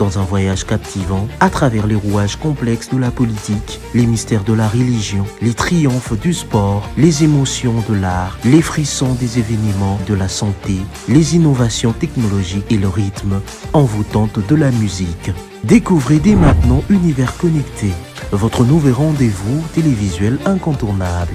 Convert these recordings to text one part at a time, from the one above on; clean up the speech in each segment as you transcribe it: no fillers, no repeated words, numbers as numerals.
dans un voyage captivant à travers les rouages complexes de la politique, les mystères de la religion, les triomphes du sport, les émotions de l'art, les frissons des événements de la santé, les innovations technologiques et le rythme envoûtant de la musique. Découvrez dès maintenant Univers Connecté, votre nouveau rendez-vous télévisuel incontournable.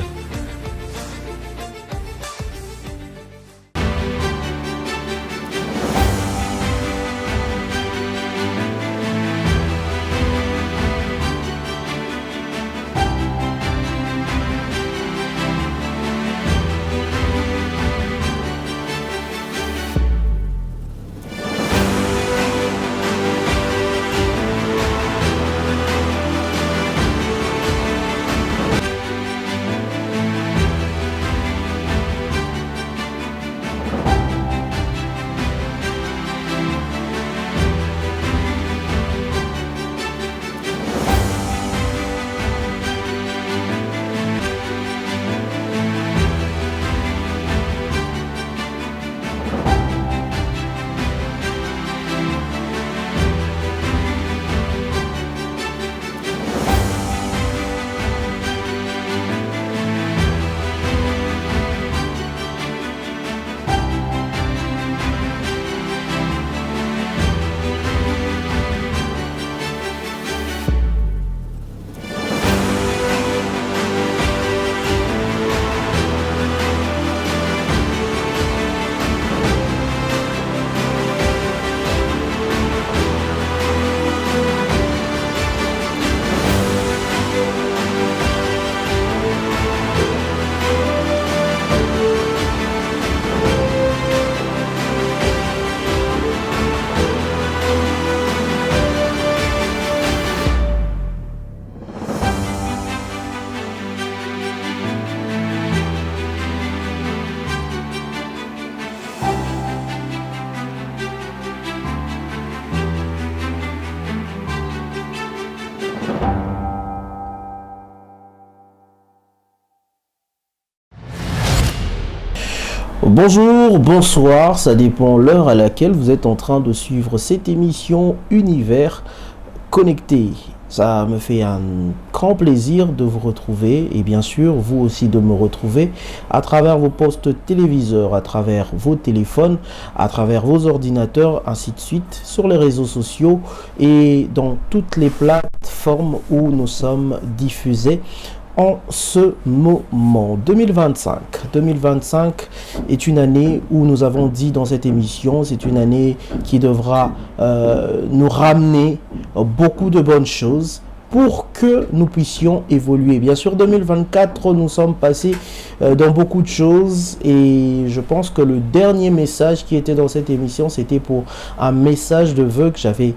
Bonjour, bonsoir, ça dépend l'heure à laquelle vous êtes en train de suivre cette émission Univers Connecté. Ça me fait un grand plaisir de vous retrouver et bien sûr vous aussi de me retrouver à travers vos postes téléviseurs, à travers vos téléphones, à travers vos ordinateurs, ainsi de suite, sur les réseaux sociaux et dans toutes les plateformes où nous sommes diffusés en ce moment. 2025 est une année où nous avons dit dans cette émission, c'est une année qui devra nous ramener beaucoup de bonnes choses pour que nous puissions évoluer. Bien sûr, 2024, nous sommes passés dans beaucoup de choses et je pense que le dernier message qui était dans cette émission, c'était pour un message de vœux que j'avais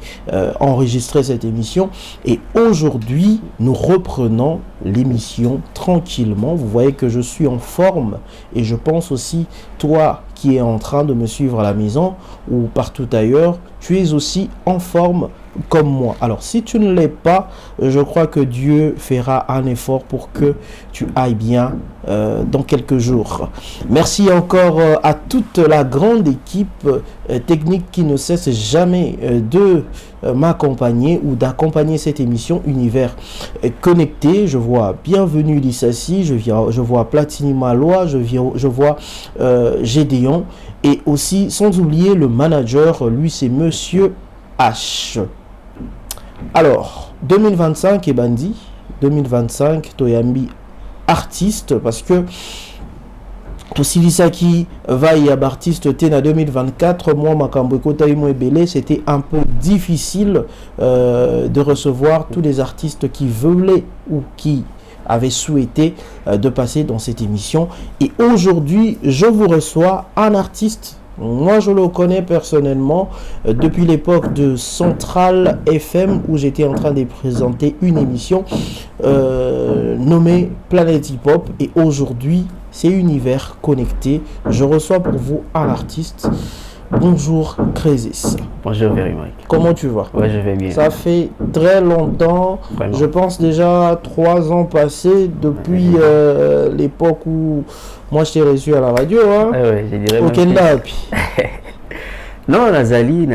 enregistré cette émission. Et aujourd'hui, nous reprenons l'émission tranquillement. Vous voyez que je suis en forme et je pense aussi, toi qui es en train de me suivre à la maison ou partout ailleurs, tu es aussi en forme comme moi. Alors si tu ne l'es pas, je crois que Dieu fera un effort pour que tu ailles bien dans quelques jours. Merci encore à toute la grande équipe technique qui ne cesse jamais de m'accompagner ou d'accompagner cette émission Univers Connecté. Je vois Bienvenue Lissassi, je vois Platini Malois, je vois Gédéon et aussi sans oublier le manager, lui c'est Monsieur H. Alors, 2025 est bandit, 2025 Toyambi artiste parce que Tosilisaki va y avoir artiste Tena 2024, moi Makambweko Taïmo Ebele, c'était un peu difficile de recevoir tous les artistes qui voulaient ou qui avaient souhaité de passer dans cette émission. Et aujourd'hui, je vous reçois un artiste. Moi, je le connais personnellement depuis l'époque de Central FM où j'étais en train de présenter une émission nommée Planète Hip Hop. Et aujourd'hui, c'est Univers Connecté. Je reçois pour vous un artiste. Bonjour Crésis. Bonjour Very Mike. Comment tu vas? Ouais, je vais bien. Ça fait très longtemps. Vraiment. Je pense déjà 3 ans passés depuis l'époque où moi je t'ai reçu à la radio. Hein? Ouais, je dirais au Kenda. Non, Nazali,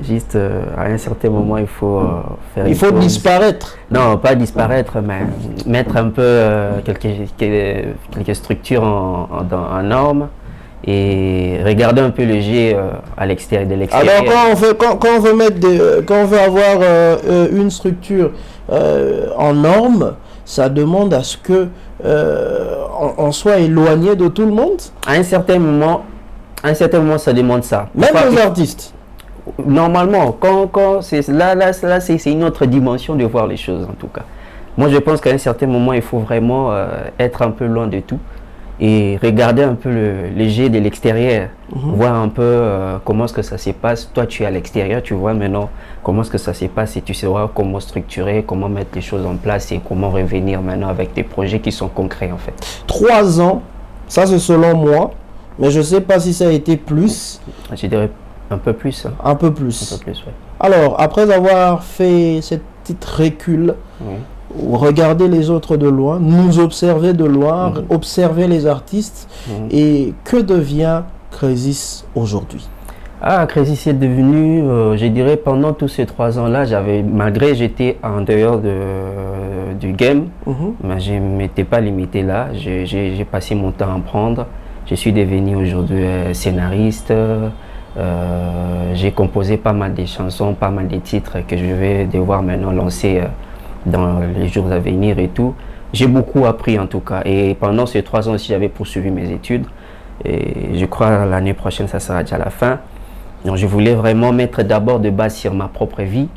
juste à un certain moment, il faut faire Il faut disparaître. Non, pas disparaître, mais mettre un peu quelques structures en normes et regarder un peu le jeu à l'extérieur, de l'extérieur. Alors quand on veut mettre quand on veut avoir une structure en norme, ça demande à ce que on soit éloigné de tout le monde. À un certain moment, ça demande ça. Même les artistes. Normalement, quand c'est là, c'est une autre dimension de voir les choses en tout cas. Moi, je pense qu'à un certain moment, il faut vraiment être un peu loin de tout et regarder un peu le jet de l'extérieur, voir un peu comment est-ce que ça se passe. Toi, tu es à l'extérieur, tu vois maintenant comment est-ce que ça se passe et tu sauras comment structurer, comment mettre les choses en place et comment revenir maintenant avec des projets qui sont concrets en fait. 3 ans, ça c'est selon moi, mais je ne sais pas si ça a été plus. Je dirais un peu plus. Hein. Un peu plus. Un peu plus, ouais. Alors, après avoir fait cette petite recul, regarder les autres de loin, nous observer de loin, observer les artistes, et que devient Crésis aujourd'hui? Ah, Crésis est devenu, je dirais, pendant tous ces 3 ans-là, malgré j'étais en dehors du game, mais je ne m'étais pas limité là, j'ai passé mon temps à apprendre. Je suis devenu aujourd'hui scénariste, j'ai composé pas mal de chansons, pas mal de titres que je vais devoir maintenant lancer dans les jours à venir et tout. J'ai beaucoup appris en tout cas et pendant ces 3 ans aussi j'avais poursuivi mes études et je crois l'année prochaine ça sera déjà la fin. Donc je voulais vraiment mettre d'abord de base sur ma propre vie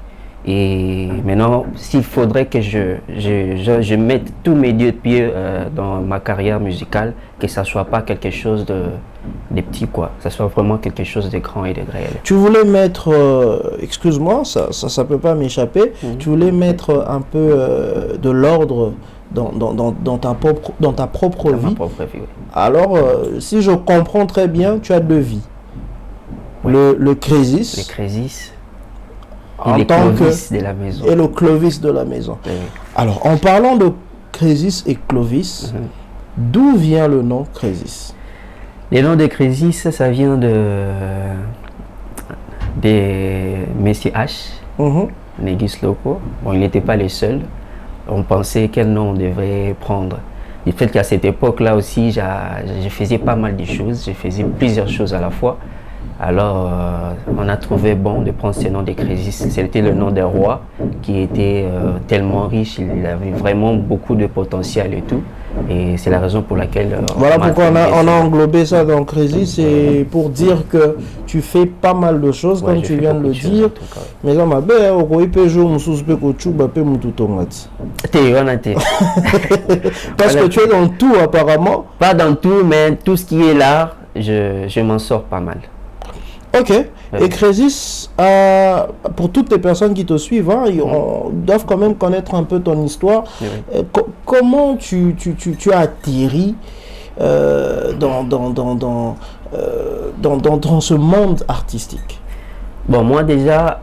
et maintenant s'il faudrait que je mette tous mes 2 pieds dans ma carrière musicale, que ça soit pas quelque chose de petit quoi, ça soit vraiment quelque chose de grand et de réel. Tu voulais mettre, excuse-moi, ça peut pas m'échapper, tu voulais mettre un peu de l'ordre dans ta propre vie. Oui. Alors, si je comprends très bien, tu as 2 vies. Oui. Le Crésis. Le Crésis. Et le Clovis de la maison. Et le Clovis de la maison. Oui. Alors, en parlant de Crésis et Clovis, d'où vient le nom Crésis? Le nom de Crésis, ça vient de Messi H, Négis Loco. Bon, il n'était pas le seul. On pensait quel nom on devait prendre. Du fait qu'à cette époque-là aussi, je faisais pas mal de choses. Je faisais plusieurs choses à la fois. Alors, on a trouvé bon de prendre ce nom de Crésis. C'était le nom d'un roi qui était tellement riche. Il avait vraiment beaucoup de potentiel et tout. Et c'est la raison pour laquelle... voilà pourquoi on a englobé ça dans Crésis. C'est pour dire que tu fais pas mal de choses, comme tu viens de le dire. Mais là, ma belle, parce que tu es dans tout apparemment. Pas dans tout, mais tout ce qui est là, je m'en sors pas mal. Ok. Et Crésis, pour toutes les personnes qui te suivent, ils doivent quand même connaître un peu ton histoire. Comment tu as atterri dans ce monde artistique? Bon, moi déjà,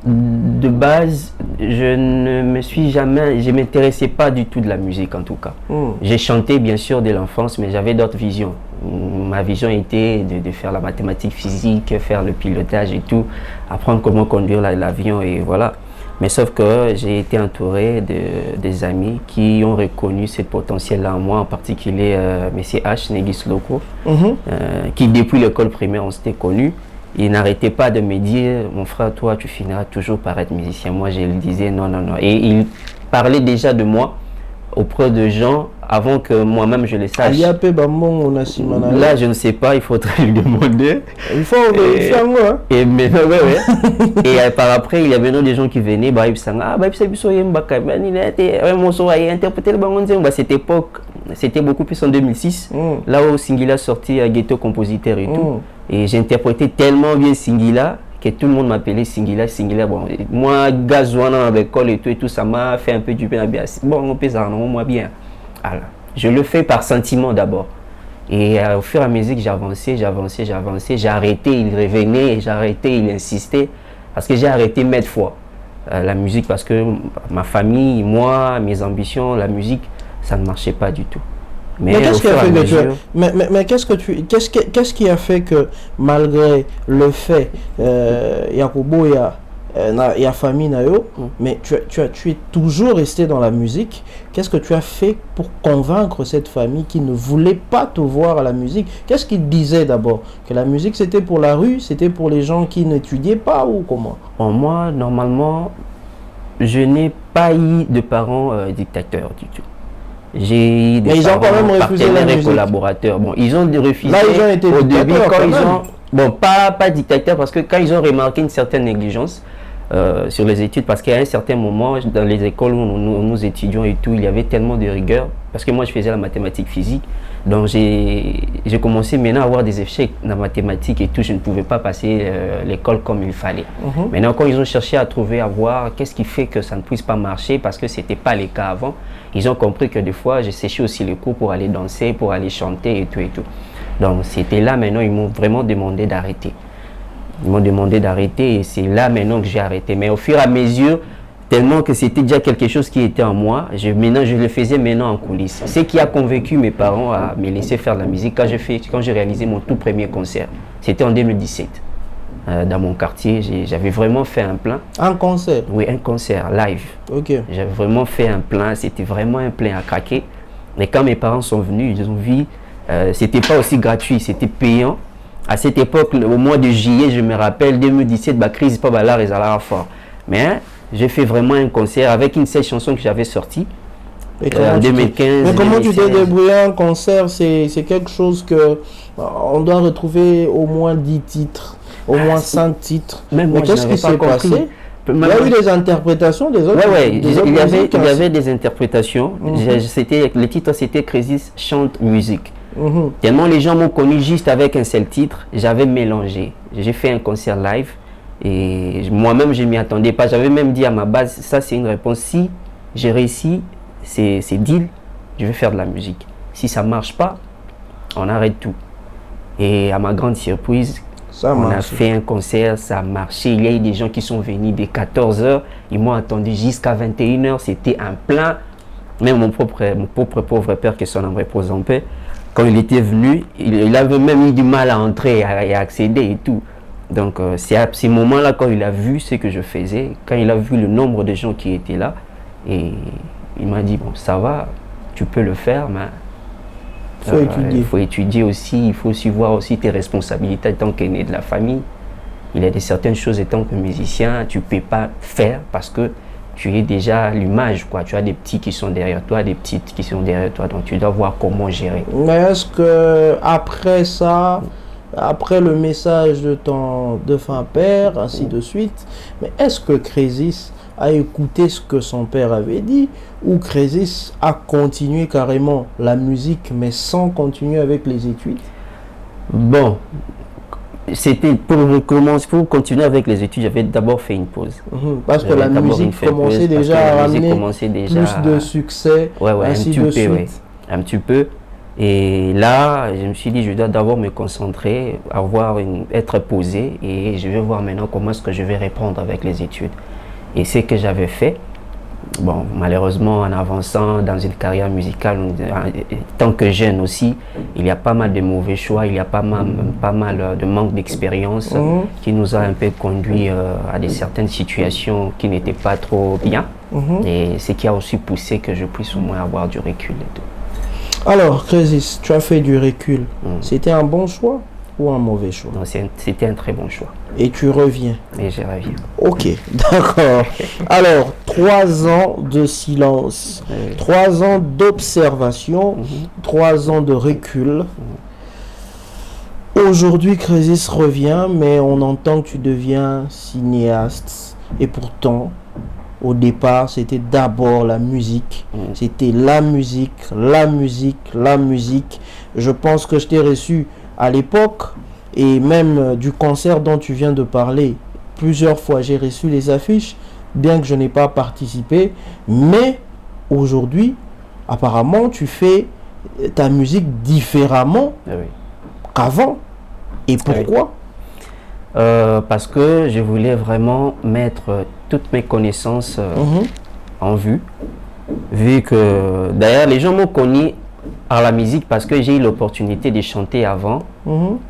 de base, je m'intéressais pas du tout de la musique en tout cas. J'ai chanté bien sûr dès l'enfance, mais j'avais d'autres visions. Ma vision était de faire la mathématique physique, faire le pilotage et tout, apprendre comment conduire l'avion et voilà. Mais sauf que j'ai été entouré des amis qui ont reconnu ce potentiel-là en moi, en particulier M. H, Négis Loco, qui depuis l'école primaire on s'était connus. Il n'arrêtait pas de me dire, mon frère, toi tu finiras toujours par être musicien. Moi je lui disais non, non, non. Et il parlait déjà de moi auprès de gens avant que moi-même je le sache. Là, je ne sais pas, il faudrait lui demander. Il faut vérifier moi. Et maintenant, et par après, il y avait des gens qui venaient, cette époque, c'était beaucoup plus en 2006, là où Singila sortit à Ghetto Compositeur et tout. Et j'interprétais tellement bien Singila que tout le monde m'appelait Singila, Singila. Bon, moi, Gazouana à l'école et tout, ça m'a fait un peu du bien. Bon, on peut ça, moi bien. Alors, je le fais par sentiment d'abord. Et au fur et à mesure que j'avançais, j'ai arrêté, il revenait, et j'ai arrêté, il insistait. Parce que j'ai arrêté maintes fois la musique, parce que ma famille, moi, mes ambitions, la musique, ça ne marchait pas du tout. Mais qu'est-ce qui a fait que qu'est-ce qui a fait que malgré le fait Yakubo il y a famille mais tu es toujours resté dans la musique. Qu'est-ce que tu as fait pour convaincre cette famille qui ne voulait pas te voir à la musique? Qu'est-ce qu'ils disaient d'abord? Que la musique c'était pour la rue, c'était pour les gens qui n'étudiaient pas ou comment? Bon, moi, normalement, je n'ai pas eu de parents dictateurs du tout. J'ai eu des parents partenaires et collaborateurs. Bon, ils ont refusé. Là, ils ont été au début quand ils ont... Bon, pas dictateurs parce que quand ils ont remarqué une certaine négligence sur les études, parce qu'à un certain moment, dans les écoles où nous étudions et tout, il y avait tellement de rigueur, parce que moi, je faisais la mathématique physique. Donc, j'ai commencé maintenant à avoir des échecs dans la mathématique et tout. Je ne pouvais pas passer l'école comme il fallait. Maintenant, quand ils ont cherché à trouver, à voir qu'est-ce qui fait que ça ne puisse pas marcher, parce que ce n'était pas le cas avant, ils ont compris que des fois, j'ai séché aussi les cours pour aller danser, pour aller chanter et tout et tout. Donc, c'était là maintenant, ils m'ont vraiment demandé d'arrêter. Ils m'ont demandé d'arrêter et c'est là maintenant que j'ai arrêté. Mais au fur et à mesure, tellement que c'était déjà quelque chose qui était en moi, maintenant je le faisais maintenant en coulisses. Ce qui a convaincu mes parents à me laisser faire de la musique quand j'ai réalisé mon tout premier concert. C'était en 2017. Dans mon quartier, j'avais vraiment fait un plein. Un concert? Oui, un concert live. Ok. J'avais vraiment fait un plein, c'était vraiment un plein à craquer. Mais quand mes parents sont venus, ils ont vu, c'était pas aussi gratuit, c'était payant. À cette époque, au mois de juillet, je me rappelle, 2017, crise pas balar et zalara fort. Mais j'ai fait vraiment un concert avec une seule chanson que j'avais sortie en 2015. Mais comment tu t'es débrouillé? Un concert, c'est quelque chose que on doit retrouver au moins 10 titres, au moins 5 titres. Même mais qu'est-ce qui s'est passé? Il y a eu des interprétations des autres. Oui, il y avait des interprétations. Le titre, c'était Crisis chante musique. Tellement les gens m'ont connu juste avec un seul titre, j'avais mélangé. J'ai fait un concert live et moi-même je ne m'y attendais pas. J'avais même dit à ma base, ça c'est une réponse. Si j'ai réussi, c'est deal, je vais faire de la musique. Si ça ne marche pas, on arrête tout. Et à ma grande surprise, on a fait un concert, ça a marché. Il y a eu des gens qui sont venus dès 14 h, ils m'ont attendu jusqu'à 21 h, c'était un plein. Même mon propre pauvre père, que son âme repose en paix, quand il était venu, il avait même eu du mal à entrer et à accéder et tout. Donc c'est à ces moments-là, quand il a vu ce que je faisais, quand il a vu le nombre de gens qui étaient là, et il m'a dit, bon, ça va, tu peux le faire, mais il faut étudier aussi, il faut aussi voir aussi tes responsabilités en tant qu'aîné de la famille. Il y a certaines choses en tant que musicien, tu ne peux pas faire parce que tu es déjà l'image, quoi. Tu as des petits qui sont derrière toi, des petites qui sont derrière toi, donc tu dois voir comment gérer. Mais est-ce que après ça, après le message de ton défunt père, ainsi de suite, mais est-ce que Crésis a écouté ce que son père avait dit, ou Crésis a continué carrément la musique mais sans continuer avec les études? Bon, c'était pour continuer avec les études, j'avais d'abord fait une pause. Parce que la musique commençait déjà à ramener plus de succès, ainsi de suite. Un petit peu. Et là, je me suis dit, je dois d'abord me concentrer, être posé, et je vais voir maintenant comment est-ce que je vais répondre avec les études. Et ce que j'avais fait, bon, malheureusement, en avançant dans une carrière musicale, tant que jeune aussi, il y a pas mal de mauvais choix, il y a pas mal de manque d'expérience qui nous a un peu conduit à certaines situations qui n'étaient pas trop bien. Et ce qui a aussi poussé que je puisse au moins avoir du recul et tout. Alors, Crésis, tu as fait du recul. C'était un bon choix ou un mauvais choix? Non, c'était un très bon choix. Et tu reviens? Et je reviens. Ok, d'accord. Alors, 3 ans de silence, 3 ans d'observation, 3 ans de recul. Aujourd'hui, Crésis revient, mais on entend que tu deviens cinéaste. Et pourtant, au départ, c'était d'abord la musique. C'était la musique, la musique, la musique. Je pense que je t'ai reçu à l'époque, et même du concert dont tu viens de parler, plusieurs fois j'ai reçu les affiches, bien que je n'ai pas participé. Mais aujourd'hui, apparemment, tu fais ta musique différemment qu'avant. Et pourquoi? Parce que je voulais vraiment mettre toutes mes connaissances en vue. Vu que, d'ailleurs, les gens m'ont connu à la musique parce que j'ai eu l'opportunité de chanter avant,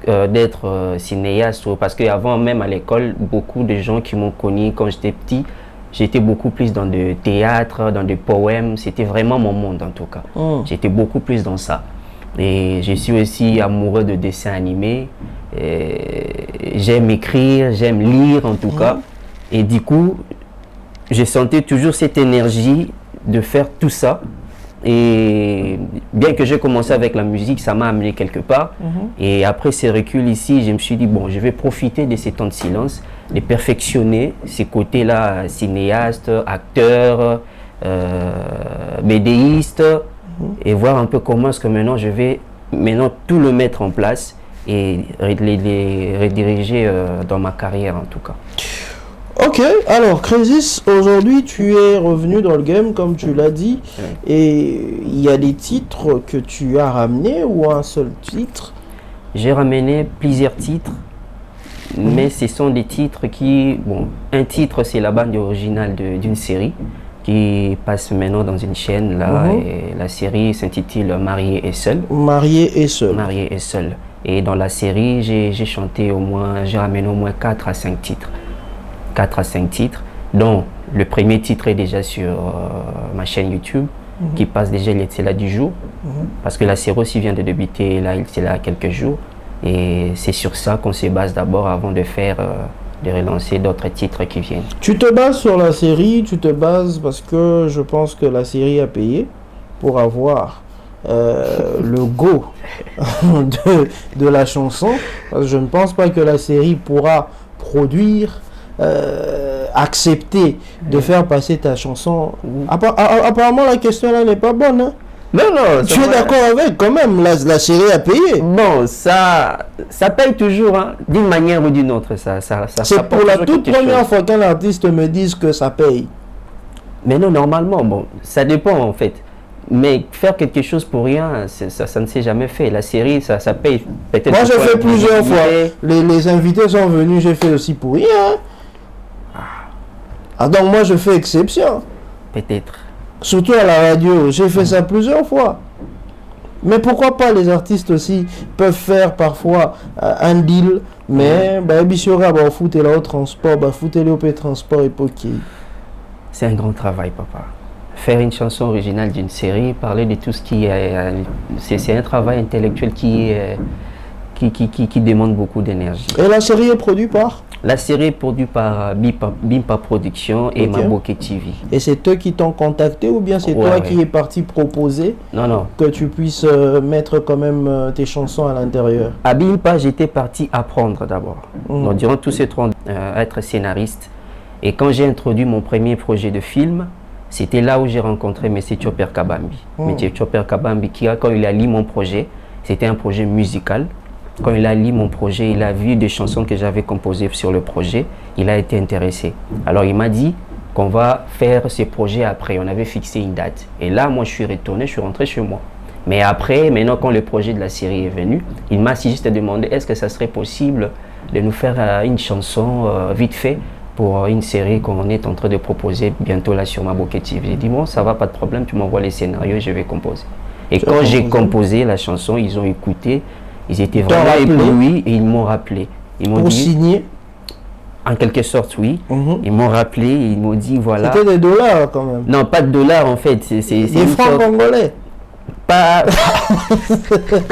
d'être cinéaste. Parce qu'avant, même à l'école, beaucoup de gens qui m'ont connu quand j'étais petit, j'étais beaucoup plus dans le théâtre, dans des poèmes. C'était vraiment mon monde en tout cas. J'étais beaucoup plus dans ça. Et je suis aussi amoureux de dessins animés. J'aime écrire, j'aime lire en tout cas. Et du coup, je sentais toujours cette énergie de faire tout ça. Et bien que j'ai commencé avec la musique, ça m'a amené quelque part. Et après ces reculs ici, je me suis dit, bon, je vais profiter de ces temps de silence, de perfectionner ces côtés-là, cinéaste, acteur, BDiste, et voir un peu comment est-ce que maintenant je vais tout le mettre en place et les rediriger dans ma carrière en tout cas. Ok, alors Crésis, aujourd'hui tu es revenu dans le game comme tu l'as dit, et il y a des titres que tu as ramenés ou un seul titre? J'ai ramené plusieurs titres, mais ce sont des titres qui... Bon, un titre c'est la bande originale d'une série qui passe maintenant dans une chaîne là, et la série s'intitule Marié et seul. Marié et seul. Marié et seul. Et dans la série, j'ai ramené au moins 4 à 5 titres. 4 à 5 titres, dont le premier titre est déjà sur ma chaîne YouTube, qui passe déjà C'est là du jour, parce que la série aussi vient de débuter là, C'est là quelques jours, et c'est sur ça qu'on se base d'abord avant de de relancer d'autres titres qui viennent. Tu te bases sur la série, tu te bases parce que je pense que la série a payé pour avoir le go de la chanson, parce que je ne pense pas que la série pourra produire accepter de faire passer ta chanson. Apparemment la question là n'est pas bonne, hein? Non, tu es d'accord avec quand même, la série a payé. Bon, ça paye toujours, hein, d'une manière ou d'une autre. C'est pour la toute première fois qu'un artiste me dise que ça paye. Mais non, normalement, bon, ça dépend en fait. Mais faire quelque chose pour rien, ça ne s'est jamais fait. La série, ça paye peut-être. Moi, j'ai fait plusieurs fois. Les invités sont venus, j'ai fait aussi pour rien. Ah, donc moi, je fais exception. Peut-être. Surtout à la radio, j'ai fait ça plusieurs fois. Mais pourquoi pas les artistes aussi peuvent faire parfois un deal, mais bisura ba foutez là au transport, foutez le au transport et pour qui. C'est un grand travail, papa. Faire une chanson originale d'une série, parler de tout ce qui est... c'est un travail intellectuel qui demande beaucoup d'énergie. Et la série est produite par? La série est produite par Bimpa Production et Maboke TV. Et c'est eux qui t'ont contacté ou bien c'est toi qui es parti proposer que tu puisses mettre quand même tes chansons à l'intérieur? À Bimpa, j'étais parti apprendre d'abord. Donc, durant tous ces 30 ans, être scénariste. Et quand j'ai introduit mon premier projet de film, c'était là où j'ai rencontré M. Chopper Kabambi. M. Chopper Kabambi, quand il a lu mon projet, c'était un projet musical. Quand il a lu mon projet, il a vu des chansons que j'avais composées sur le projet. Il a été intéressé. Alors il m'a dit qu'on va faire ce projet après. On avait fixé une date. Et là, moi, je suis retourné, je suis rentré chez moi. Mais après, maintenant, quand le projet de la série est venu, il m'a juste demandé est-ce que ça serait possible de nous faire une chanson vite fait pour une série qu'on est en train de proposer bientôt là sur Maboke TV. J'ai dit bon, ça va, pas de problème, tu m'envoies les scénarios et je vais composer. Et quand j'ai composé la chanson, ils ont écouté. Ils étaient vraiment éblouis et ils m'ont rappelé. Ils m'ont dit, signer? En quelque sorte, oui. Ils m'ont rappelé et ils m'ont dit, voilà. C'était des dollars quand même? Non, pas de dollars en fait. C'est des francs congolais? Pas...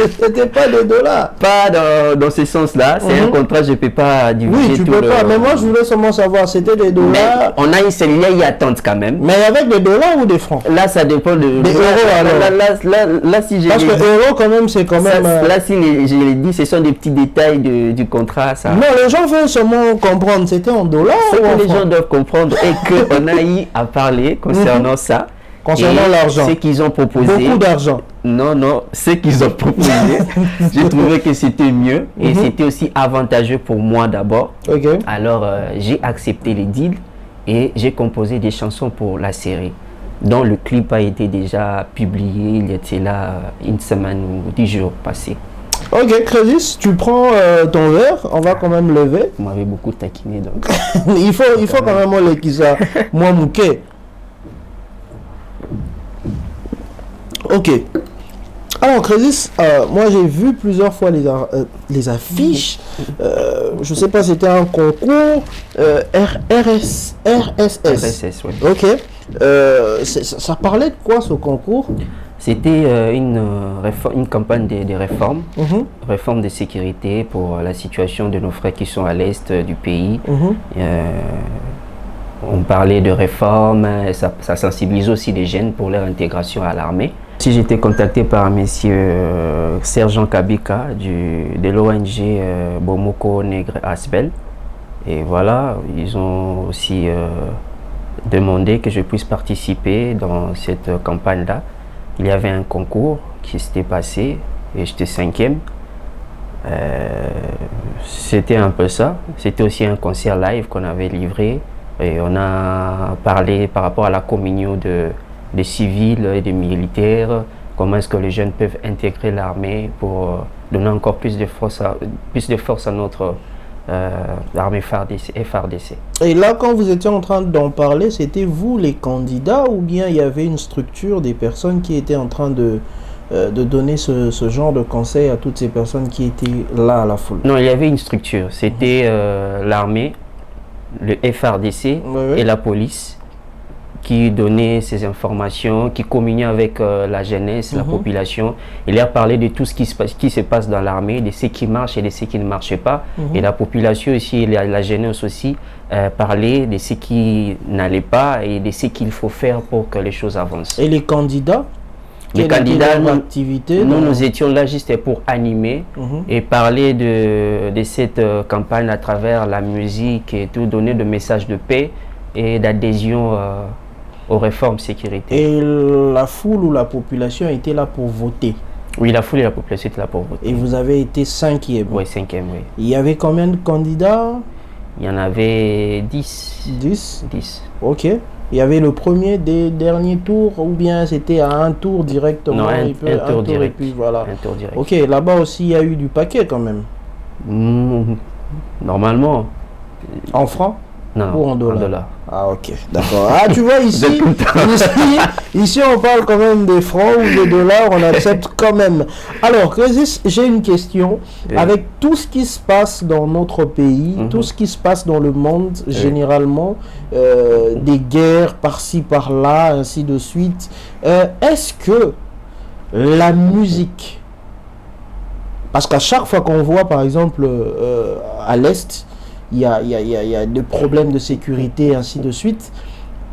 C'était pas des dollars? Pas dans ce sens-là. C'est un contrat, je ne peux pas divulguer. Oui, tu peux pas. Mais moi, je voulais seulement savoir, c'était des dollars? Mais on a une série attente quand même. Mais avec des dollars ou des francs? Là, ça dépend de... Des euros alors? Là, si j'ai... Parce que euros, quand même, c'est quand même... Là, si je l'ai dit, ce sont des petits détails du contrat. Ça. Non, les gens veulent seulement comprendre. C'était en dollars ou en francs? Ce que les gens doivent comprendre est qu'on a eu à parler concernant ça. Concernant l'argent. Ce qu'ils ont proposé. Beaucoup d'argent. Non, ce qu'ils ont proposé, j'ai trouvé que c'était mieux et c'était aussi avantageux pour moi d'abord. Alors, j'ai accepté les deals et j'ai composé des chansons pour la série, dont le clip a été déjà publié, il était là une semaine ou 10 jours passés. Ok, Crésis, tu prends ton verre, on va quand même lever. Vous m'avez beaucoup taquiné donc. il faut quand même les qui ça. Moi, mouquet. Ok. Alors, Crésis, moi j'ai vu plusieurs fois les affiches. Je sais pas, c'était un concours RSS. RSS, oui. Ok. Ça parlait de quoi ce concours? C'était une campagne de réformes, réformes de sécurité pour la situation de nos frères qui sont à l'est du pays. On parlait de réformes, ça sensibilise aussi les jeunes pour leur intégration à l'armée. Si j'étais contacté par monsieur Sergent Kabika de l'ONG Bomoko Negre Asbel. Et voilà, ils ont aussi demandé que je puisse participer dans cette campagne-là. Il y avait un concours qui s'était passé et j'étais 5e. C'était un peu ça. C'était aussi un concert live qu'on avait livré. Et on a parlé par rapport à la communion des civils et des militaires, comment est-ce que les jeunes peuvent intégrer l'armée pour donner encore plus de force à notre armée FARDC. Et là, quand vous étiez en train d'en parler, c'était vous les candidats ou bien il y avait une structure des personnes qui étaient en train de donner ce genre de conseils à toutes ces personnes qui étaient là à la foule? Non, il y avait une structure. C'était l'armée, le FARDC et la police qui donnaient ces informations, qui communiaient avec la jeunesse, la population. Il leur parlait de tout ce qui se passe dans l'armée, de ce qui marche et de ce qui ne marche pas. Et la population aussi, et la jeunesse aussi, parlait de ce qui n'allait pas et de ce qu'il faut faire pour que les choses avancent. Et les candidats? Les candidats, nous étions là juste pour animer et parler de cette campagne à travers la musique et tout, donner des messages de paix et d'adhésion aux réformes sécurité. Et la foule ou la population était là pour voter? Oui, la foule et la population étaient là pour voter. Et vous avez été 5e? Oui, 5e, oui. Il y avait combien de candidats? Il y en avait 10. 10? 10. Ok. Il y avait le premier des derniers tours ou bien c'était à un tour directement? Non, un tour direct. Et puis voilà. Un tour direct. Ok, là-bas aussi il y a eu du paquet quand même. Normalement. En francs? Non, ou en dollars? Ah, ok, d'accord. Ah, tu vois, ici, on parle quand même des francs ou des dollars, on accepte quand même. Alors, Crésis, j'ai une question. Avec tout ce qui se passe dans notre pays, tout ce qui se passe dans le monde, généralement, des guerres par-ci, par-là, ainsi de suite, est-ce que la musique, parce qu'à chaque fois qu'on voit, par exemple, à l'Est, il y a des problèmes de sécurité, ainsi de suite.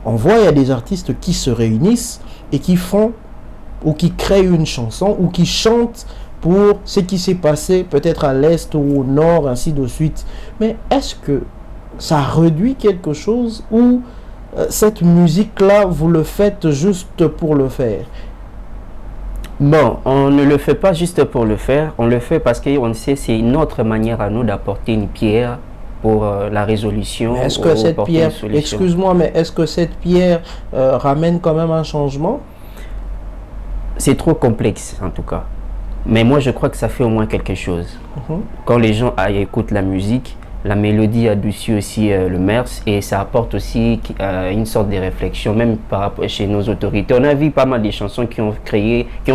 On voit, il y a des artistes qui se réunissent et qui font ou qui créent une chanson ou qui chantent pour ce qui s'est passé peut-être à l'Est ou au Nord, ainsi de suite. Mais est-ce que ça réduit quelque chose ou cette musique-là, vous le faites juste pour le faire? Bon, on ne le fait pas juste pour le faire, on le fait parce qu'on sait que c'est une autre manière à nous d'apporter une pierre pour la résolution. Est-ce que cette pierre, excuse-moi, mais est-ce que cette pierre ramène quand même un changement? C'est trop complexe en tout cas. Mais moi je crois que ça fait au moins quelque chose. Quand les gens écoutent la musique, la mélodie adoucit aussi le mers et ça apporte aussi une sorte de réflexion, même par rapport chez nos autorités. On a vu pas mal de chansons qui ont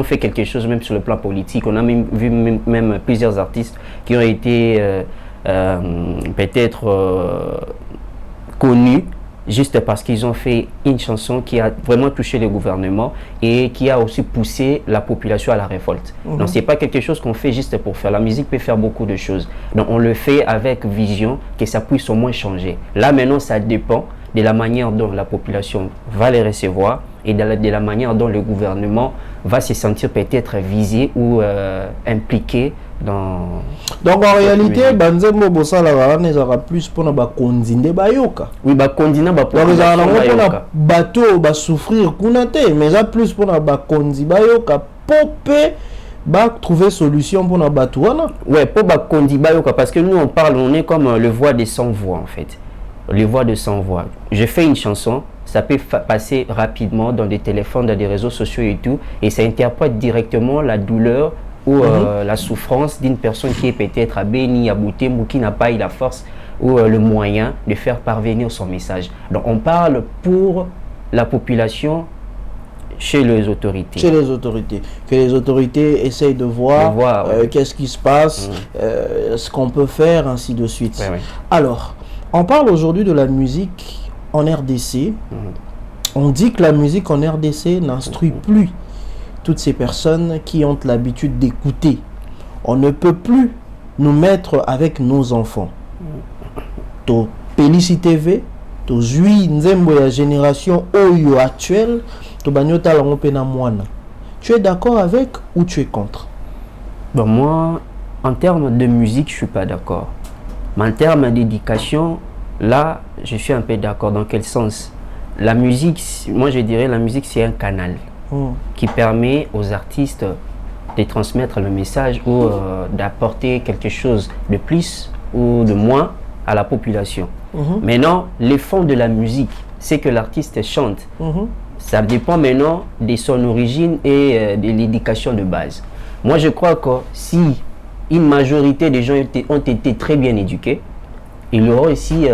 fait quelque chose même sur le plan politique. On a même vu même plusieurs artistes qui ont été peut-être connus juste parce qu'ils ont fait une chanson qui a vraiment touché le gouvernement et qui a aussi poussé la population à la révolte. Donc c'est pas quelque chose qu'on fait juste pour faire. La musique peut faire beaucoup de choses. Donc on le fait avec vision que ça puisse au moins changer. Là maintenant ça dépend de la manière dont la population va les recevoir et de la manière dont le gouvernement va se sentir peut-être visé ou impliqué dans... Donc en réalité, Banzembo Bossala ne sera plus pour na kondinde bayoka. Oui, kondina ba pour bateau ba souffrir kunate, mais ça plus pour na kondi bayoka popé ba trouver solution pour na batouana. Ouais, pour ba kondi bayoka parce que nous on parle, on est comme le voix des sans voix en fait. Les voix de sans voix. Je fais une chanson, ça peut passer rapidement dans des téléphones, dans des réseaux sociaux et tout, et ça interprète directement la douleur ou la souffrance d'une personne qui est peut-être à Béni, à Bouté, ou qui n'a pas eu la force ou le moyen de faire parvenir son message. Donc on parle pour la population chez les autorités. Chez les autorités. Que les autorités essayent de voir, qu'est-ce qui se passe, ce qu'on peut faire, ainsi de suite. Alors, on parle aujourd'hui de la musique en RDC. On dit que la musique en RDC n'instruit plus toutes ces personnes qui ont l'habitude d'écouter. On ne peut plus nous mettre avec nos enfants. To Pélici TV, to Zui Nzembo ya génération Oyo actuelle, to Banyota Langopena Moana. Tu es d'accord avec ou tu es contre? Bon, moi, en termes de musique, je suis pas d'accord. Mais en termes d'éducation, là, je suis un peu d'accord. Dans quel sens? La musique, moi je dirais la musique c'est un canal qui permet aux artistes de transmettre le message ou d'apporter quelque chose de plus ou de moins à la population. Maintenant, le fond de la musique, c'est que l'artiste chante. Ça dépend maintenant de son origine et de l'éducation de base. Moi je crois que si une majorité des gens ont été très bien éduqués, il y aura aussi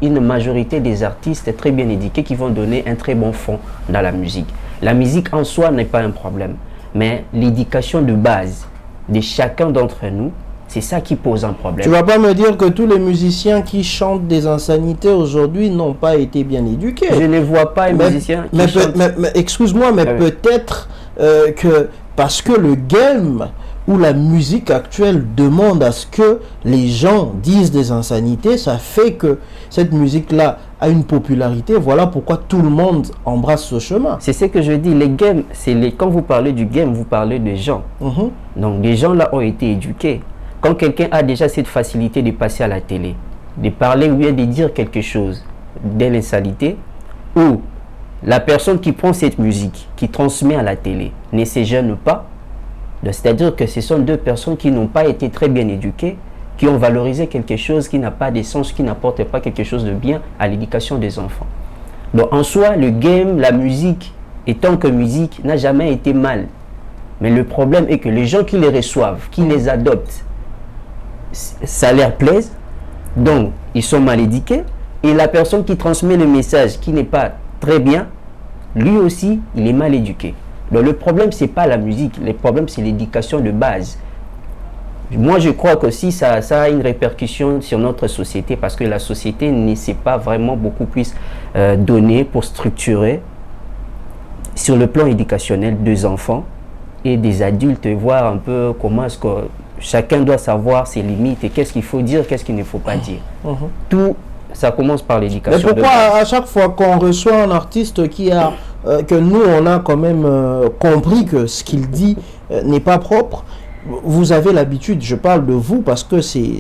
une majorité des artistes très bien éduqués qui vont donner un très bon fond dans la musique. La musique en soi n'est pas un problème, mais l'éducation de base de chacun d'entre nous, c'est ça qui pose un problème. Tu vas pas me dire que tous les musiciens qui chantent des insanités aujourd'hui n'ont pas été bien éduqués. Je ne vois pas un musicien qui chante. Excuse-moi, mais peut-être que parce que le game où la musique actuelle demande à ce que les gens disent des insanités, ça fait que cette musique-là a une popularité. Voilà pourquoi tout le monde embrasse ce chemin. C'est ce que je dis. Les games, quand vous parlez du game, vous parlez des gens. Donc, les gens là ont été éduqués. Quand quelqu'un a déjà cette facilité de passer à la télé, de parler ou bien de dire quelque chose de l'insalité, ou la personne qui prend cette musique, qui transmet à la télé, ne se gêne pas, c'est-à-dire que ce sont deux personnes qui n'ont pas été très bien éduquées, qui ont valorisé quelque chose qui n'a pas de sens, qui n'apporte pas quelque chose de bien à l'éducation des enfants. Donc en soi, le game, la musique, étant que musique, n'a jamais été mal. Mais le problème est que les gens qui les reçoivent, qui les adoptent, ça leur plaise, donc ils sont mal éduqués, et la personne qui transmet le message qui n'est pas très bien, lui aussi, il est mal éduqué. Donc le problème, c'est pas la musique, le problème, c'est l'éducation de base. Moi, je crois que si ça a une répercussion sur notre société, parce que la société ne s'est pas vraiment beaucoup plus donnée pour structurer sur le plan éducationnel des enfants et des adultes, voir un peu comment est-ce que chacun doit savoir ses limites et qu'est-ce qu'il faut dire, qu'est-ce qu'il ne faut pas dire. Tout ça commence par l'éducation. Mais pourquoi à chaque fois qu'on reçoit un artiste qui a que nous on a quand même compris que ce qu'il dit n'est pas propre, vous avez l'habitude, je parle de vous parce que c'est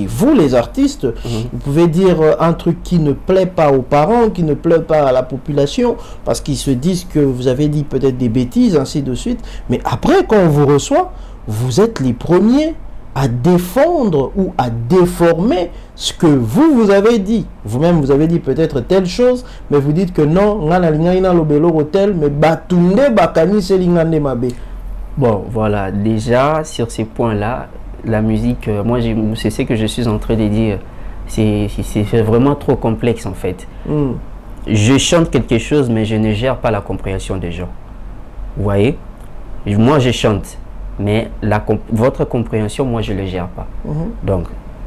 vous les artistes, vous pouvez dire un truc qui ne plaît pas aux parents, qui ne plaît pas à la population, parce qu'ils se disent que vous avez dit peut-être des bêtises, ainsi de suite, mais après quand on vous reçoit, vous êtes les premiers à défendre ou à déformer ce que vous avez dit. Vous-même, vous avez dit peut-être telle chose, mais vous dites que non, bon, voilà, déjà, sur ces points-là, la musique, moi, c'est ce que je suis en train de dire, c'est vraiment trop complexe, en fait. Je chante quelque chose, mais je ne gère pas la compréhension des gens. Vous voyez? Moi, je chante. Mais votre compréhension, moi, je ne le gère pas. Donc,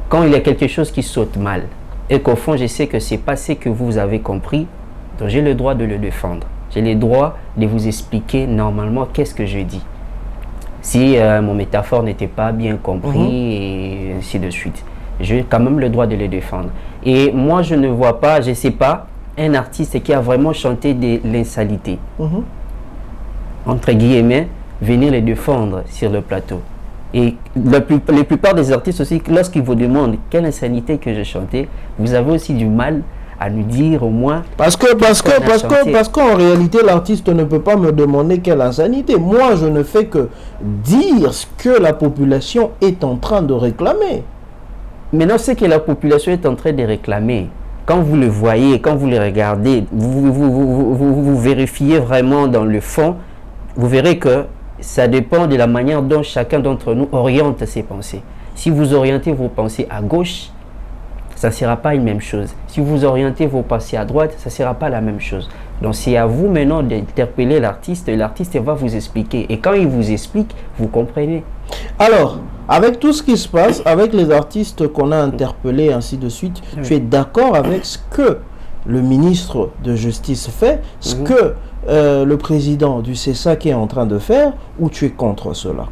quand il y a quelque chose qui saute mal, et qu'au fond, je sais que ce n'est pas ce que vous avez compris, donc j'ai le droit de le défendre. J'ai le droit de vous expliquer normalement qu'est-ce que je dis. Si mon métaphore n'était pas bien compris, et ainsi de suite. J'ai quand même le droit de le défendre. Et moi, je ne vois pas, je ne sais pas, un artiste qui a vraiment chanté de l'insalité. Entre guillemets, venir les défendre sur le plateau. Et la plupart des artistes aussi, lorsqu'ils vous demandent quelle insanité que j'ai chanté, vous avez aussi du mal à nous dire au moins... Parce qu'en réalité, l'artiste ne peut pas me demander quelle insanité. Moi, je ne fais que dire ce que la population est en train de réclamer. Maintenant, ce que la population est en train de réclamer, quand vous le voyez, quand vous le regardez, vous vérifiez vraiment dans le fond, vous verrez que ça dépend de la manière dont chacun d'entre nous oriente ses pensées. Si vous orientez vos pensées à gauche, ça ne sera pas une même chose. Si vous orientez vos pensées à droite, ça ne sera pas la même chose. Donc c'est à vous maintenant d'interpeller l'artiste, et l'artiste va vous expliquer. Et quand il vous explique, vous comprenez. Alors, avec tout ce qui se passe, avec les artistes qu'on a interpellés, ainsi de suite, tu es d'accord avec ce que le ministre de Justice fait, ce que le président du CESAC est en train de faire, ou tu es contre cela?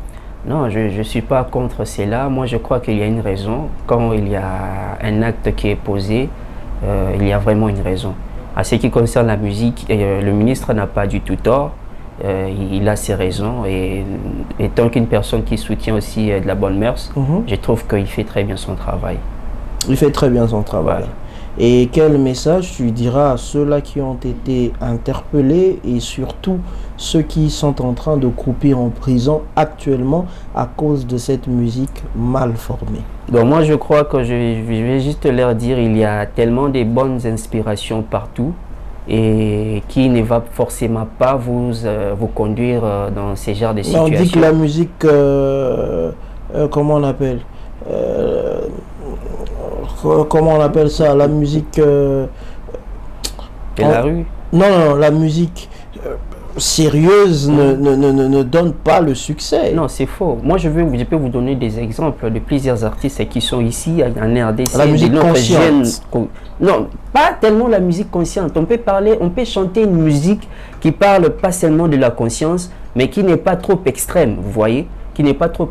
Non, je ne suis pas contre cela. Moi, je crois qu'il y a une raison. Quand il y a un acte qui est posé, il y a vraiment une raison. À ce qui concerne la musique, le ministre n'a pas du tout tort. Il a ses raisons. Et tant qu'une personne qui soutient aussi de la bonne mœurs, je trouve qu'il fait très bien son travail. Il fait très bien son travail. Voilà. Et quel message tu diras à ceux-là qui ont été interpellés et surtout ceux qui sont en train de croupir en prison actuellement à cause de cette musique mal formée? Donc moi je crois que je vais juste leur dire il y a tellement de bonnes inspirations partout et qui ne va forcément pas vous conduire dans ces genres de situations. On dit que la musique, comment on appelle comment on appelle ça, la musique de la rue? Non, la musique sérieuse ne donne pas le succès. Non, c'est faux. Moi, je peux vous donner des exemples de plusieurs artistes qui sont ici en RDC. La musique consciente. Non, pas tellement la musique consciente. On peut chanter une musique qui parle pas seulement de la conscience, mais qui n'est pas trop extrême, vous voyez, qui n'est pas trop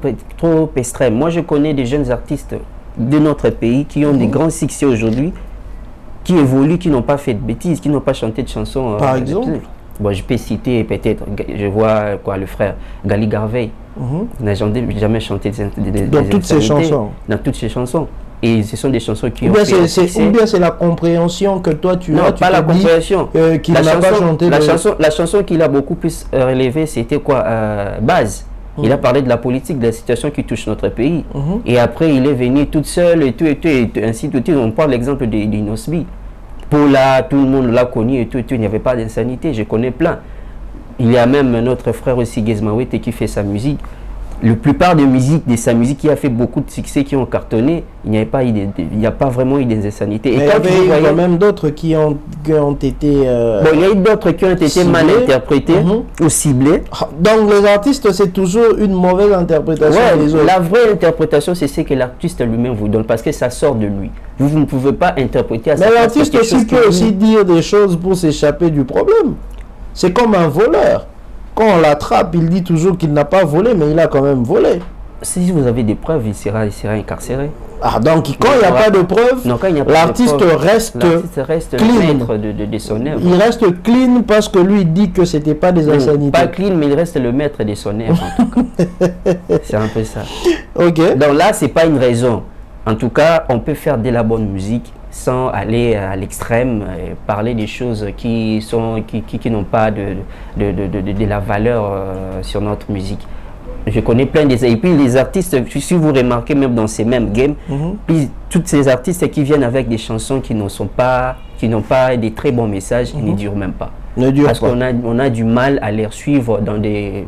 extrême. Moi, je connais des jeunes artistes de notre pays qui ont des grands succès aujourd'hui, qui évoluent, qui n'ont pas fait de bêtises, qui n'ont pas chanté de chansons. Par exemple? Bon, je peux citer peut-être, je vois le frère Gali Garvey, n'a jamais chanté dans toutes ses chansons. Dans toutes ses chansons. Et ce sont des chansons qui ont ou bien c'est la compréhension que toi tu as. Non, pas la compréhension. Qu'il n'a pas chanté. La chanson qu'il a beaucoup plus relevée, c'était quoi? Base. Il a parlé de la politique, de la situation qui touche notre pays. Et après, il est venu toute seule et tout, et ainsi de suite. On parle l'exemple d'Inosbi. Paula, tout le monde l'a connu et tout, il n'y avait pas d'insanité. Je connais plein. Il y a même notre frère aussi, Gezmawete, qui fait sa musique. La plupart de sa musique qui a fait beaucoup de succès, qui ont cartonné, il n'y a pas vraiment eu d'insanité. Et il y a quand même d'autres qui ont été... Bon, il y a eu d'autres qui ont été ciblés, mal interprétés ou ciblés. Donc les artistes, c'est toujours une mauvaise interprétation des autres. La vraie interprétation, c'est ce que l'artiste lui-même vous donne, parce que ça sort de lui. Vous ne pouvez pas interpréter à sa place. Mais l'artiste aussi peut aussi dire des choses pour s'échapper du problème. C'est comme un voleur. Quand on l'attrape, il dit toujours qu'il n'a pas volé, mais il a quand même volé. Si vous avez des preuves, il sera incarcéré. Ah, donc quand il n'y a pas de preuves, l'artiste reste clean. Le maître de son œuvre. Il reste clean parce que lui dit que ce n'était pas des insanités. Pas clean, mais il reste le maître de son œuvre, en tout cas. C'est un peu ça. Ok. Donc là, ce n'est pas une raison. En tout cas, on peut faire de la bonne musique sans aller à l'extrême et parler des choses qui n'ont pas de la valeur sur notre musique. Je connais plein des... Et puis les artistes, si vous remarquez même dans ces mêmes games, puis tous ces artistes qui viennent avec des chansons qui n'ont pas des très bons messages, ils ne durent même pas. Parce qu'on a du mal à les suivre dans des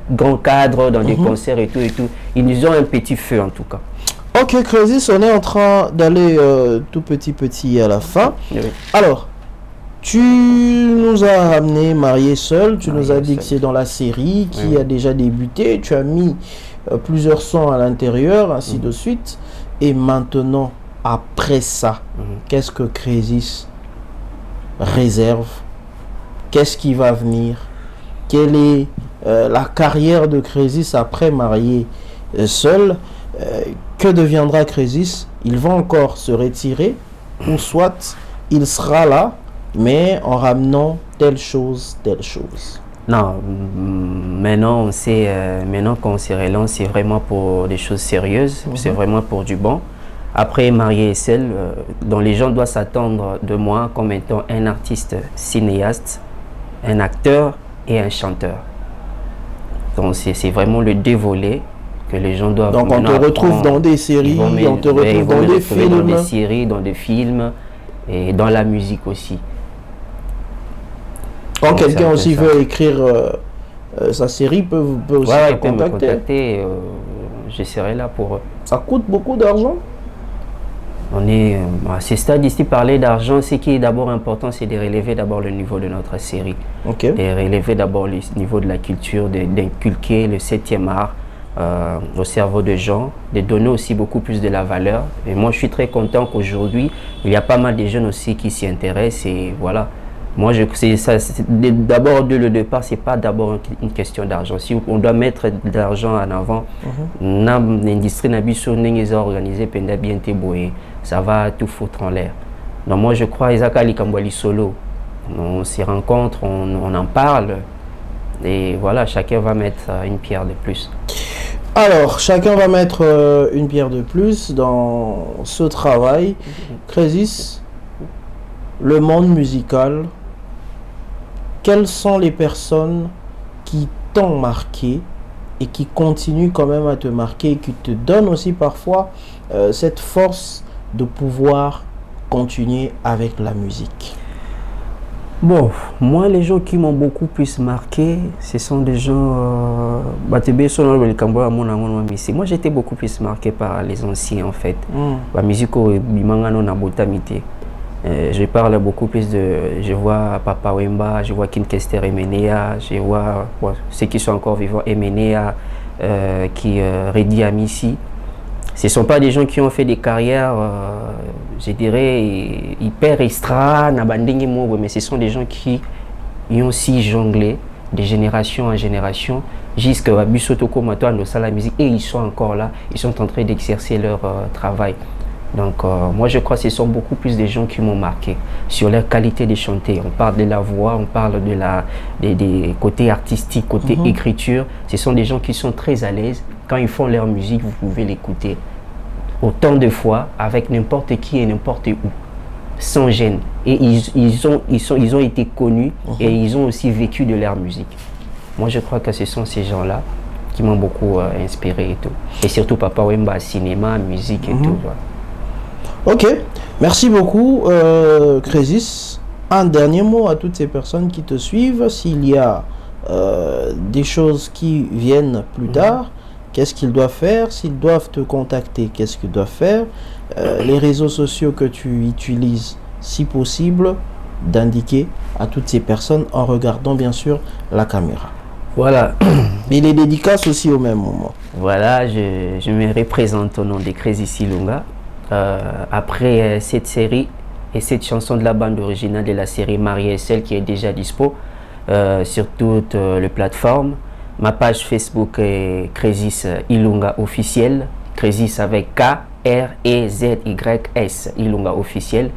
grands cadres, dans des concerts et tout et tout. Ils nous ont un petit feu en tout cas. Ok, Crésis, on est en train d'aller tout petit à la fin. Oui. Alors, tu nous as ramené Marié Seul, tu nous as dit que c'est dans la série qui a déjà débuté, tu as mis plusieurs sons à l'intérieur, ainsi de suite. Et maintenant, après ça, qu'est-ce que Crésis réserve? Qu'est-ce qui va venir? Quelle est la carrière de Crésis après Marié Seul? Que deviendra Crésis? Il va encore se retirer ou soit il sera là mais en ramenant telle chose. Non, maintenant maintenant qu'on se relance, c'est vraiment pour des choses sérieuses, c'est vraiment pour du bon. Après Marié Seul, dont les gens doivent s'attendre de moi comme étant un artiste cinéaste, un acteur et un chanteur. Donc c'est vraiment le dévolé que les gens doivent... Donc on te retrouve dans des séries, on te retrouve dans des films. Dans des séries, dans des films et dans la musique aussi. Quand quelqu'un aussi veut écrire sa série, peut aussi te contacter. Je serai là pour eux. Ça coûte beaucoup d'argent? On est à ce stade ici, parler d'argent, ce qui est d'abord important, c'est de relever d'abord le niveau de notre série. Ok. De relever d'abord le niveau de la culture, d'inculquer le 7e art au cerveau des gens, de donner aussi beaucoup plus de la valeur. Et moi, je suis très content qu'aujourd'hui, il y a pas mal de jeunes aussi qui s'y intéressent. Et voilà. Moi, d'abord, dès le départ, c'est pas d'abord une question d'argent. Si on doit mettre de l'argent en avant, l'industrie n'a pas organisé, ça va tout foutre en l'air. Donc moi, je crois Isaac Ali Kambwali Solo. On s'y rencontre, on en parle. Et voilà, chacun va mettre une pierre de plus. Alors, chacun va mettre une pierre de plus dans ce travail. Crésis, le monde musical, quelles sont les personnes qui t'ont marqué et qui continuent quand même à te marquer et qui te donnent aussi parfois cette force de pouvoir continuer avec la musique? Bon, moi, les gens qui m'ont beaucoup plus marqué, ce sont des gens... Moi, j'étais beaucoup plus marqué par les anciens, en fait. La musique, je parle beaucoup plus de... Je vois Papa Wemba, je vois Kin Kester Emenea, je vois ceux qui sont encore vivants, Emenea, Redi Amissi. Ce ne sont pas des gens qui ont fait des carrières, je dirais, hyper extra, mais ce sont des gens qui ont aussi jonglé de génération en génération jusqu'à Bissotoko Mato la musique, et ils sont encore là, ils sont en train d'exercer leur travail. Donc moi je crois que ce sont beaucoup plus des gens qui m'ont marqué sur leur qualité de chanter. On parle de la voix, on parle des côtés artistiques, côté écriture. Ce sont des gens qui sont très à l'aise. Quand ils font leur musique, vous pouvez l'écouter autant de fois avec n'importe qui et n'importe où, sans gêne. Et ils ont été connus et ils ont aussi vécu de leur musique. Moi je crois que ce sont ces gens-là qui m'ont beaucoup inspiré et tout. Et surtout Papa Wemba, cinéma, musique et tout. Voilà. Ok, merci beaucoup Crésis. Un dernier mot à toutes ces personnes qui te suivent. S'il y a des choses qui viennent plus tard, qu'est-ce qu'ils doivent faire? S'ils doivent te contacter, qu'est-ce qu'ils doivent faire? Les réseaux sociaux que tu utilises, si possible, d'indiquer à toutes ces personnes en regardant bien sûr la caméra. Voilà. Et les dédicaces aussi au même moment. Voilà, je me représente au nom de Crésis Ilunga. Après cette série et cette chanson de la bande originale de la série Marie SL qui est déjà dispo sur toutes les plateformes. Ma page Facebook est Crésis Ilunga officiel, Crésis avec K-R-E-Z-Y-S, Ilunga officiel.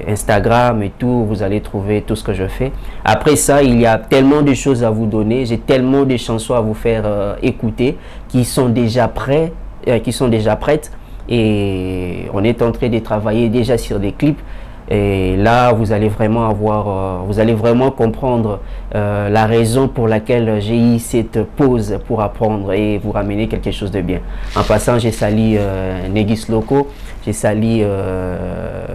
Instagram et tout, vous allez trouver tout ce que je fais. Après ça, il y a tellement de choses à vous donner, j'ai tellement de chansons à vous faire écouter qui sont déjà prêtes. Et on est en train de travailler déjà sur des clips. Et là, vous allez vraiment vous allez vraiment comprendre la raison pour laquelle j'ai eu cette pause pour apprendre et vous ramener quelque chose de bien. En passant, j'ai sali Negis Loco, j'ai sali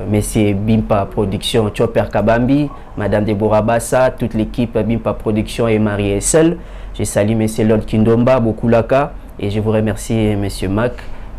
Monsieur Bimpa Production, Chopper Kabambi, Madame Deborah Bassa, toute l'équipe Bimpa Production et Marie Essel. J'ai sali Monsieur Lord Kindomba, Bokulaka, et je vous remercie Monsieur Mac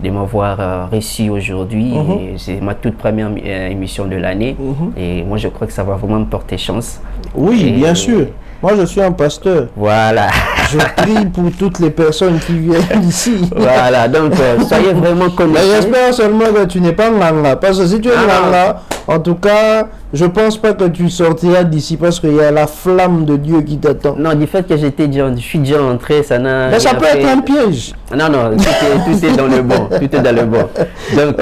de m'avoir reçu aujourd'hui. C'est ma toute première émission de l'année. Et moi, je crois que ça va vraiment me porter chance. Oui, et bien sûr. Moi, je suis un pasteur. Voilà. Je prie pour toutes les personnes qui viennent ici. Voilà, donc soyez vraiment connectés. Mais j'espère seulement que tu n'es pas Nganga. Parce que si tu es Nganga, en tout cas, je pense pas que tu sortiras d'ici parce qu'il y a la flamme de Dieu qui t'attend. Non, du fait que je suis déjà entré, ça n'a... Mais ça peut être un piège. Non, tout est dans le bon. Tout est dans le bon. Donc,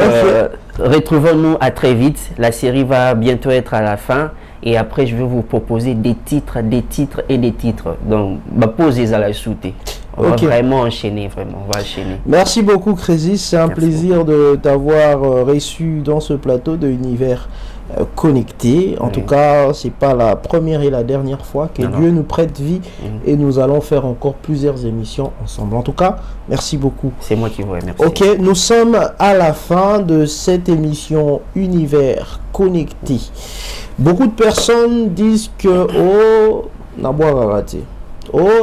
retrouvons-nous à très vite. La série va bientôt être à la fin. Et après, je vais vous proposer des titres. Donc, posez à la soute. On va vraiment enchaîner, vraiment. On va enchaîner. Merci beaucoup, Crésis. C'est un plaisir de t'avoir reçu dans ce plateau de Univers Connecté. En tout cas, c'est pas la première et la dernière fois que Dieu nous prête vie et nous allons faire encore plusieurs émissions ensemble. En tout cas, merci beaucoup. C'est moi qui vous remercie. Ok, nous sommes à la fin de cette émission Univers Connecté. Beaucoup de personnes disent que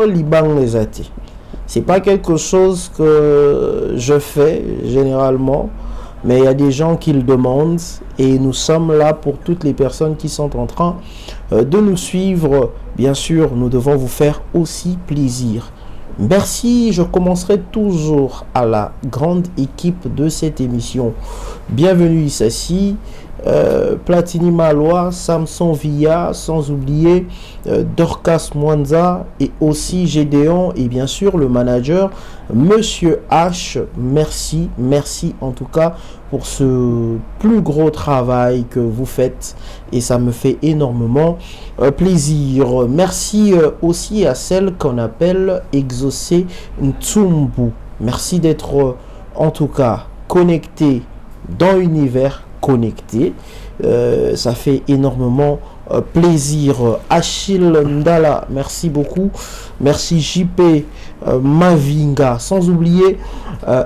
Liban les athées. C'est pas quelque chose que je fais généralement, mais il y a des gens qui le demandent et nous sommes là pour toutes les personnes qui sont en train de nous suivre. Bien sûr, nous devons vous faire aussi plaisir. Merci, je commencerai toujours à la grande équipe de cette émission. Bienvenue ici, Platini Malois, Samson Villa, sans oublier Dorcas Mwanza et aussi Gédéon et bien sûr le manager Monsieur H. Merci, merci en tout cas pour ce plus gros travail que vous faites et ça me fait énormément plaisir. Merci aussi à celle qu'on appelle Exaucé Ntsumbu. Merci d'être en tout cas connecté dans l'univers connecté. Ça fait énormément plaisir. Achille Ndala, merci beaucoup. Merci JP Mavinga. Sans oublier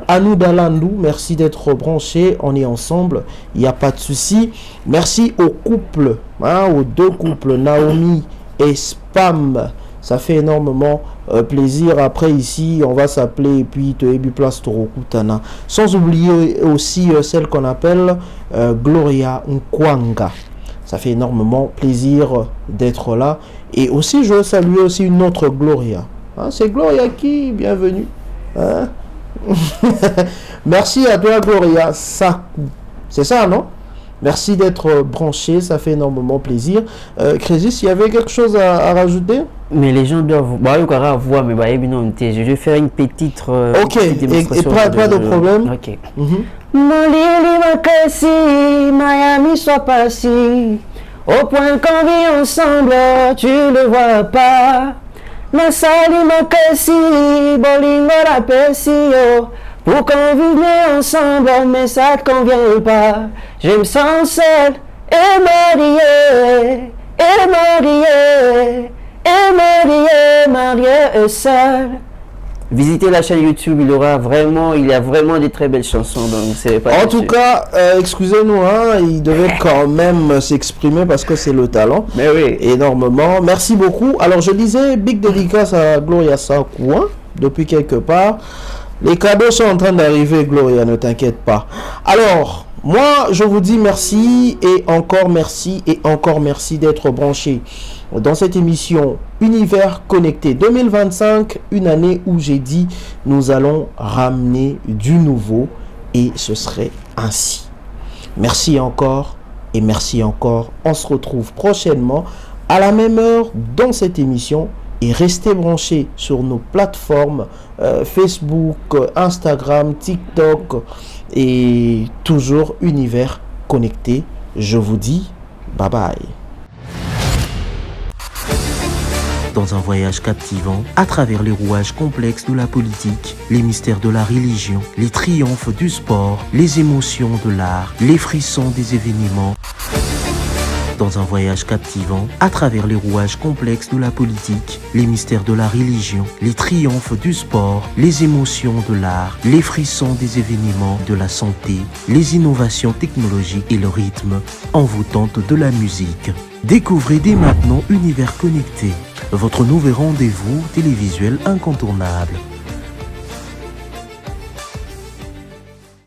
Anou Dalandou, merci d'être branché. On est ensemble, il n'y a pas de souci. Merci au couple, aux deux couples, Naomi et Spam. Ça fait énormément plaisir. Après ici, on va s'appeler et puis Toebi Place Torokutana. Sans oublier aussi celle qu'on appelle Gloria Nkwanga. Ça fait énormément plaisir d'être là. Et aussi, je veux saluer aussi une autre Gloria. C'est Gloria qui, bienvenue. Merci à toi Gloria Sakou. C'est ça, non? Merci d'être branché, ça fait énormément plaisir. Crésis, il y avait quelque chose à rajouter? Mais les gens doivent voir, mais je vais faire une petite ok, et pas de problème. Ok. Miami soit passé, au point qu'on vit ensemble, tu le vois pas. Ma sali ma cassi, bolingo la pesio. Pour qu'on vive ensemble, mais ça te convient pas. Je me sens seul et marié, marié et seul. Visitez la chaîne YouTube, il y a vraiment des très belles chansons. Donc c'est pas en tout cas, excusez-nous, il devait quand même s'exprimer parce que c'est le talent. Mais oui. Énormément. Merci beaucoup. Alors je disais, big dédicace à Gloria Sakou, depuis quelque part. Les cadeaux sont en train d'arriver, Gloria, ne t'inquiète pas. Alors, moi, je vous dis merci et encore merci d'être branché dans cette émission Univers Connecté 2025, une année où j'ai dit nous allons ramener du nouveau et ce serait ainsi. Merci encore et merci encore. On se retrouve prochainement à la même heure dans cette émission. Et restez branchés sur nos plateformes Facebook, Instagram, TikTok et toujours Univers Connecté. Je vous dis bye bye. Dans un voyage captivant, à travers les rouages complexes de la politique, les mystères de la religion, les triomphes du sport, les émotions de l'art, les frissons des événements. Dans un voyage captivant, à travers les rouages complexes de la politique, les mystères de la religion, les triomphes du sport, les émotions de l'art, les frissons des événements, de la santé, les innovations technologiques et le rythme envoûtant de la musique. Découvrez dès maintenant Univers Connecté, votre nouveau rendez-vous télévisuel incontournable.